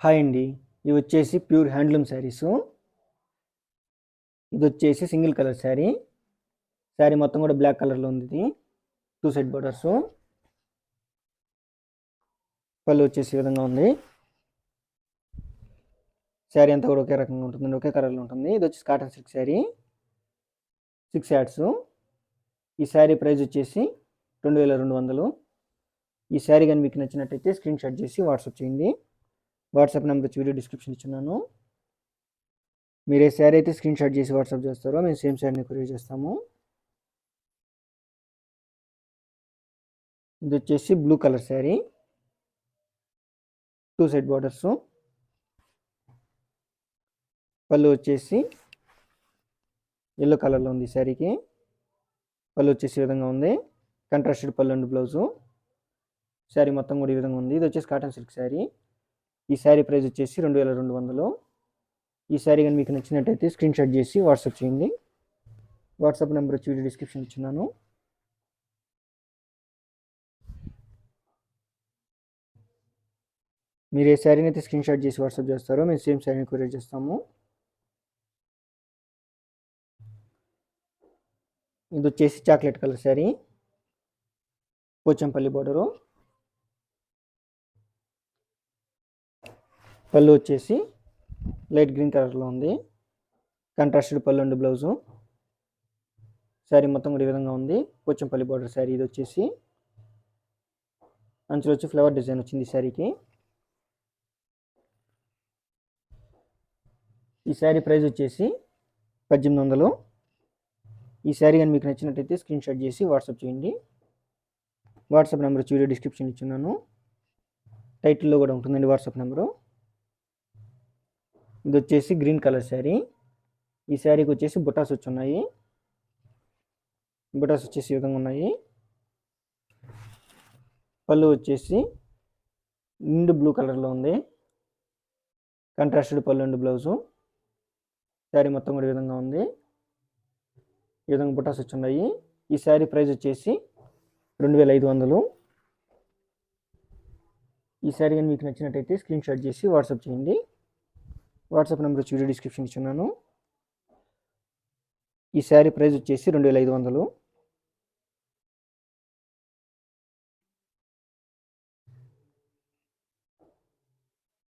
Hi అండి. ఇవి వచ్చేసి ప్యూర్ హ్యాండ్లూమ్ శారీసు. ఇది వచ్చేసి సింగిల్ కలర్ శారీ. శారీ మొత్తం కూడా బ్లాక్ కలర్లో ఉంది. ఇది 2 సైడ్ బోర్డర్స్. పళ్ళు వచ్చేసి ఈ విధంగా ఉంది. శారీ అంతా కూడా ఒకే రకంగా ఉంటుందండి, ఒకే కలర్లో ఉంటుంది. ఇది వచ్చేసి కాటన్ సిల్క్ శారీ, 6 యాడ్స్. ఈ శారీ ప్రైస్ వచ్చేసి 2200. ఈ శారీ కానీ మీకు నచ్చినట్టయితే స్క్రీన్ షాట్ చేసి వాట్సాప్ చేయండి. వాట్సాప్ నెంబర్ వచ్చి వీడియో డిస్క్రిప్షన్ ఇచ్చున్నాను. మీరు ఏ శారీ అయితే స్క్రీన్ షాట్ చేసి వాట్సాప్ చేస్తారో మేము సేమ్ శారీని కొరియర్ చేస్తాము. ఇది వచ్చేసి blue colour sari, 2 side borders. పళ్ళు వచ్చేసి ఎల్లో కలర్లో ఉంది. ఈ శారీకి పళ్ళు వచ్చేసి ఈ విధంగా ఉంది. కంట్రాస్టెడ్ పళ్ళు అండ్ బ్లౌజు. శారీ మొత్తం కూడా ఈ విధంగా ఉంది. ఇది వచ్చేసి కాటన్ సిల్క్ శారీ. ఈ శారీ ప్రైస్ వచ్చేసి 2200. ఈ శారీ కానీ మీకు నచ్చినట్టయితే స్క్రీన్ షాట్ చేసి వాట్సాప్ చేయండి. వాట్సాప్ నెంబర్ వచ్చి వీడియో డిస్క్రిప్షన్ ఇచ్చున్నాను. మీరు ఏ శారీని అయితే స్క్రీన్ షాట్ చేసి వాట్సాప్ చేస్తారో మేము సేమ్ శారీని కొరియర్ చేస్తాము. ఇది వచ్చేసి chocolate colour sari, Pochampalli border. పళ్ళు వచ్చేసి లైట్ గ్రీన్ కలర్లో ఉంది. కంట్రాస్టెడ్ పళ్ళు అండ్ బ్లౌజు. శారీ మొత్తం కూడా ఈ విధంగా ఉంది. పోచంపల్లి బోర్డర్ శారీ. ఇది వచ్చేసి అంచులో వచ్చి ఫ్లవర్ డిజైన్ వచ్చింది ఈ శారీకి. ఈ శారీ ప్రైస్ వచ్చేసి 1800. ఈ శారీ కానీ మీకు నచ్చినట్టయితే స్క్రీన్ షాట్ చేసి వాట్సాప్ చేయండి. వాట్సాప్ నెంబర్ వచ్చి వీడియో డిస్క్రిప్షన్ ఇచ్చున్నాను. టైటిల్లో కూడా ఉంటుందండి వాట్సాప్ నెంబరు. ఇది వచ్చేసి గ్రీన్ కలర్ శారీ. ఈ శారీకి వచ్చేసి బుటాస్ వచ్చి ఉన్నాయి. బుటాస్ వచ్చేసి ఈ విధంగా ఉన్నాయి. పళ్ళు వచ్చేసి నిండు బ్లూ కలర్లో ఉంది. కంట్రాస్టెడ్ పళ్ళు అండ్ బ్లౌజు. శారీ మొత్తం కూడా ఈ విధంగా ఉంది. ఈ విధంగా బుటాస్ వచ్చి ఉన్నాయి. ఈ శారీ ప్రైస్ వచ్చేసి 2500. ఈ శారీ కానీ మీకు నచ్చినట్టయితే స్క్రీన్ షాట్ చేసి వాట్సాప్ చేయండి. వాట్సాప్ నెంబర్ వచ్చి వీడియో డిస్క్రిప్షన్ ఇచ్చున్నాను. ఈ శారీ ప్రైస్ వచ్చేసి 2500.